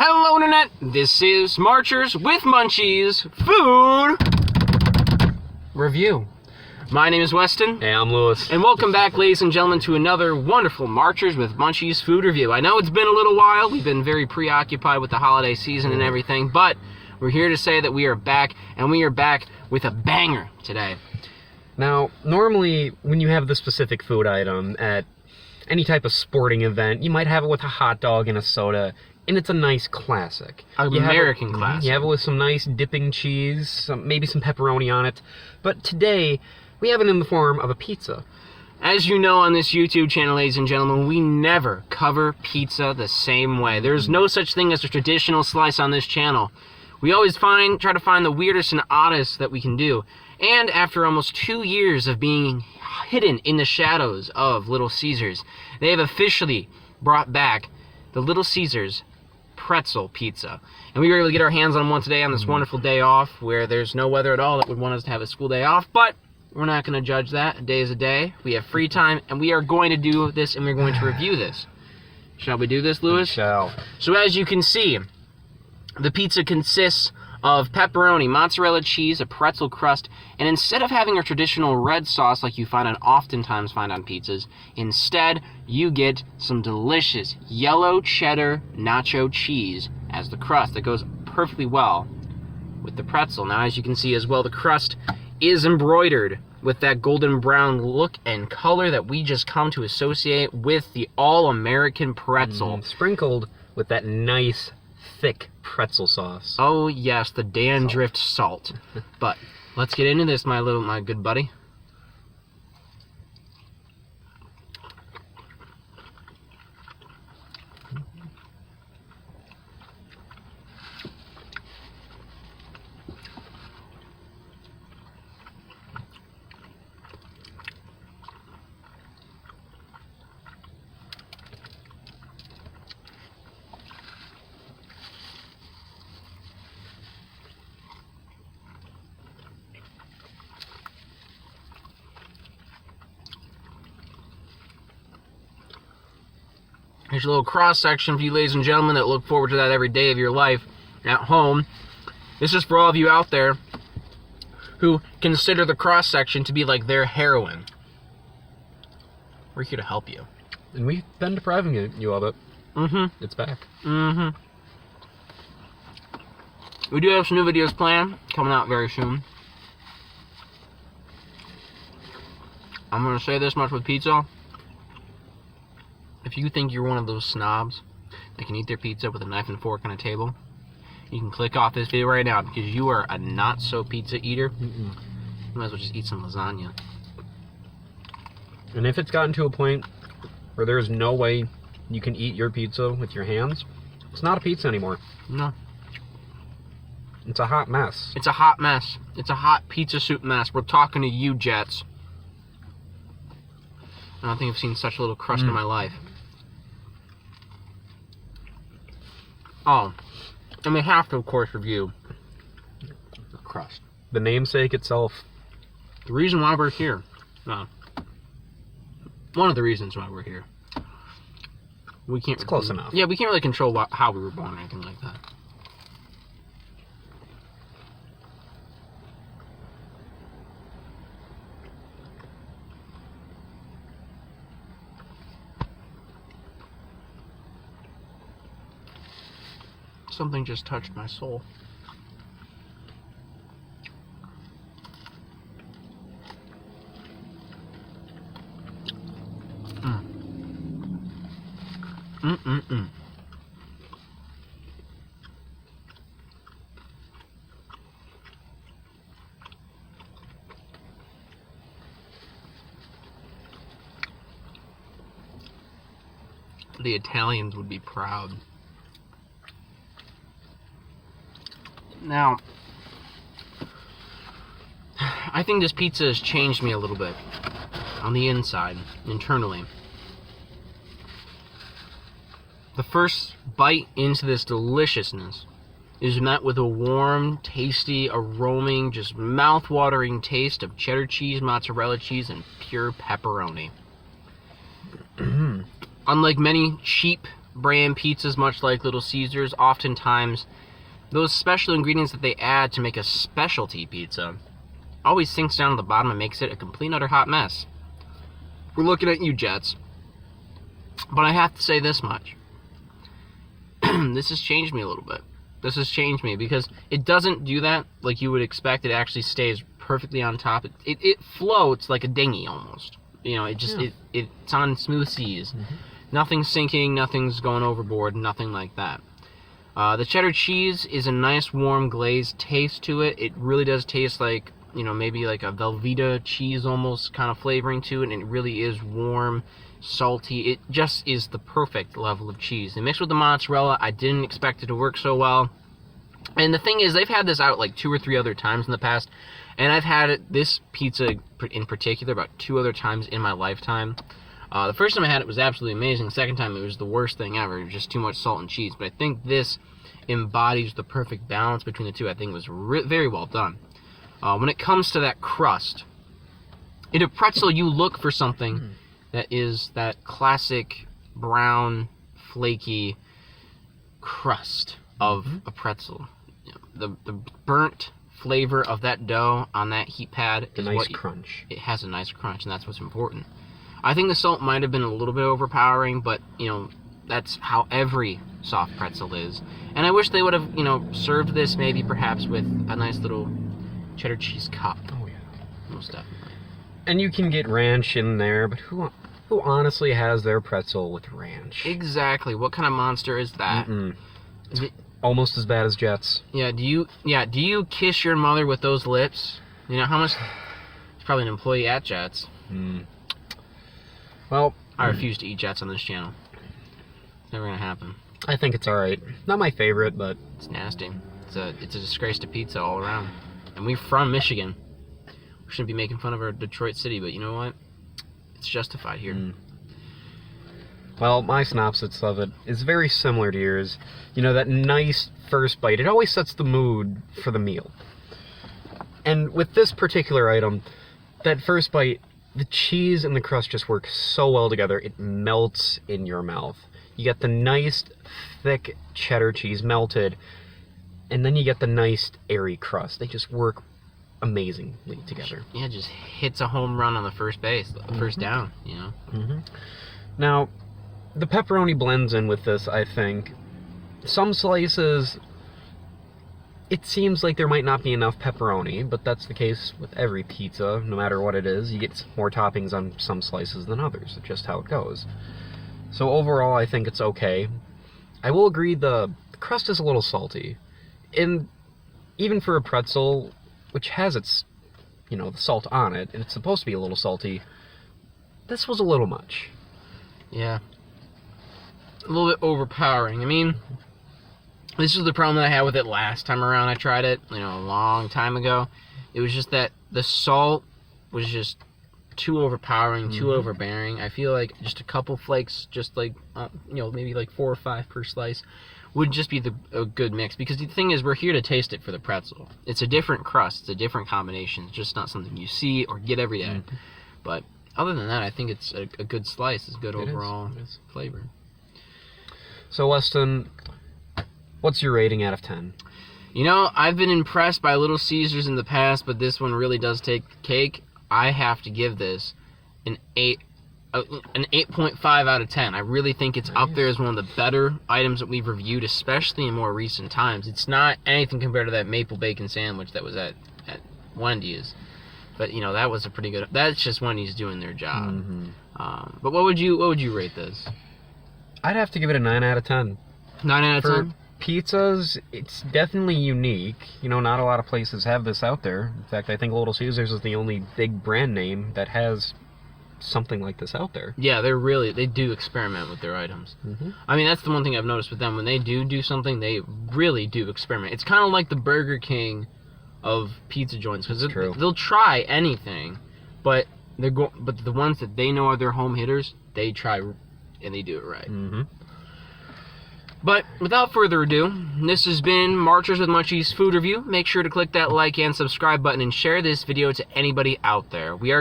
Hello Internet, this is Marchers with Munchies Food Review. My name is Weston. Hey, I'm Lewis. And welcome back, ladies and gentlemen, to another wonderful Marchers with Munchies Food Review. I know it's been a little while, we've been very preoccupied with the holiday season and everything, but we're here to say that we are back, and we are back with a banger today. Now, normally, when you have the specific food item at any type of sporting event, you might have it with a hot dog and a soda, and it's a nice classic. American classic. You have it with some nice dipping cheese, maybe some pepperoni on it. But today, we have it in the form of a pizza. As you know on this YouTube channel, ladies and gentlemen, we never cover pizza the same way. There's no such thing as a traditional slice on this channel. We always try to find the weirdest and oddest that we can do. And after almost 2 years of being hidden in the shadows of Little Cesears, they have officially brought back the Little Cesears Pretzel Pizza. And we were able to get our hands on one today on this wonderful day off where there's no weather at all that would want us to have a school day off, but we're not going to judge that. A day is a day. We have free time, and we are going to do this, and we're going to review this. Shall we do this, Lewis? We shall. So as you can see, the pizza consists of pepperoni, mozzarella cheese, a pretzel crust, and instead of having a traditional red sauce like you oftentimes find on pizzas, instead you get some delicious yellow cheddar nacho cheese as the crust that goes perfectly well with the pretzel. Now, as you can see as well, the crust is embroidered with that golden brown look and color that we just come to associate with the all-American pretzel. Sprinkled with that nice thick pretzel sauce. Oh yes, the dandruff salt. But let's get into this, my good buddy. Here's a little cross-section for you ladies and gentlemen that look forward to that every day of your life at home. This is for all of you out there who consider the cross-section to be like their heroin. We're here to help you. And we've been depriving you of it. Mm-hmm. It's back. Mm-hmm. We do have some new videos planned, coming out very soon. I'm going to say this much with pizza. If you think you're one of those snobs that can eat their pizza with a knife and fork on a table, you can click off this video right now because you are a not-so-pizza eater. You might as well just eat some lasagna. And if it's gotten to a point where there's no way you can eat your pizza with your hands, it's not a pizza anymore. No. It's a hot mess. It's a hot mess. It's a hot pizza soup mess. We're talking to you, Jets. I don't think I've seen such a little crust in my life. Oh, and we have to, of course, review the crust. The namesake itself. The reason why we're here. One of the reasons why we're here. We can't. It's close enough. Yeah, we can't really control how we were born or anything like that. Something just touched my soul. The Italians would be proud. Now, I think this pizza has changed me a little bit on the inside, internally. The first bite into this deliciousness is met with a warm, tasty, aroming, just mouth-watering taste of cheddar cheese, mozzarella cheese, and pure pepperoni. Unlike many cheap brand pizzas, much like Little Caesars, oftentimes those special ingredients that they add to make a specialty pizza always sinks down to the bottom and makes it a complete and utter hot mess. We're looking at you, Jets. But I have to say this much. This has changed me a little bit. This has changed me because it doesn't do that like you would expect. It actually stays perfectly on top. It floats like a dinghy almost. You know, it's on smooth seas. Mm-hmm. Nothing's sinking, nothing's going overboard, nothing like that. The cheddar cheese is a nice warm glazed taste to it. It really does taste like, you know, maybe like a Velveeta cheese almost kind of flavoring to it, and it really is warm, salty. It just is the perfect level of cheese. And mixed with the mozzarella, I didn't expect it to work so well. And the thing is, they've had this out like 2 or 3 other times in the past, and I've had this pizza in particular about 2 other times in my lifetime. The first time I had it was absolutely amazing. The second time it was the worst thing ever. It was just too much salt and cheese. But I think this embodies the perfect balance between the two. I think it was very well done. When it comes to that crust, in a pretzel you look for something that is that classic brown, flaky crust of a pretzel. The burnt flavor of that dough on that heat pad is nice crunch. It has a nice crunch, and that's what's important. I think the salt might have been a little bit overpowering, but, you know, that's how every soft pretzel is. And I wish they would have, you know, served this maybe perhaps with a nice little cheddar cheese cup. Oh, yeah. Most definitely. And you can get ranch in there, but who honestly has their pretzel with ranch? Exactly. What kind of monster is that? It's almost as bad as Jets. Yeah, do you kiss your mother with those lips? You know, how much... She's probably an employee at Jets. Well, I refuse to eat Jets on this channel. It's never gonna happen. I think it's alright. Not my favorite, but... It's nasty. It's a disgrace to pizza all around. And we're from Michigan. We shouldn't be making fun of our Detroit city, but you know what? It's justified here. Well, my synopsis of it is very similar to yours. You know, that nice first bite, it always sets the mood for the meal. And with this particular item, that first bite, the cheese and the crust just work so well together, it melts in your mouth. You get the nice, thick cheddar cheese melted, and then you get the nice, airy crust. They just work amazingly together. Yeah, just hits a home run on the first base, first down, you know? Now, the pepperoni blends in with this, I think. Some slices, it seems like there might not be enough pepperoni, but that's the case with every pizza, no matter what it is. You get more toppings on some slices than others. It's just how it goes. So overall, I think it's okay. I will agree the crust is a little salty. And even for a pretzel, which has its, you know, the salt on it, and it's supposed to be a little salty, this was a little much. Yeah. A little bit overpowering. I mean, this is the problem that I had with it last time around I tried it, you know, a long time ago. It was just that the salt was just too overpowering, too overbearing. I feel like just a couple flakes, just like, you know, maybe like 4 or 5 per slice, would just be a good mix. Because the thing is, we're here to taste it for the pretzel. It's a different crust. It's a different combination. It's just not something you see or get every day. But other than that, I think it's a good slice. It's good overall flavor. So, Weston, what's your rating out of 10? You know, I've been impressed by Little Caesars in the past, but this one really does take the cake. I have to give this an 8.5 out of 10. I really think it's up there as one of the better items that we've reviewed, especially in more recent times. It's not anything compared to that maple bacon sandwich that was at Wendy's. But, you know, that was a pretty good... That's just Wendy's doing their job. But what would you rate this? I'd have to give it a 9 out of 10. 9 out of 10? Pizzas, it's definitely unique. You know, not a lot of places have this out there. In fact, I think Little Caesars is the only big brand name that has something like this out there. Yeah, they do experiment with their items. I mean, that's the one thing I've noticed with them. When they do something, they really do experiment. It's kind of like the Burger King of pizza joints, because they'll try anything, but the ones that they know are their home hitters, they try and they do it right. But without further ado, this has been Marchers with Munchies Food Review. Make sure to click that like and subscribe button and share this video to anybody out there. We are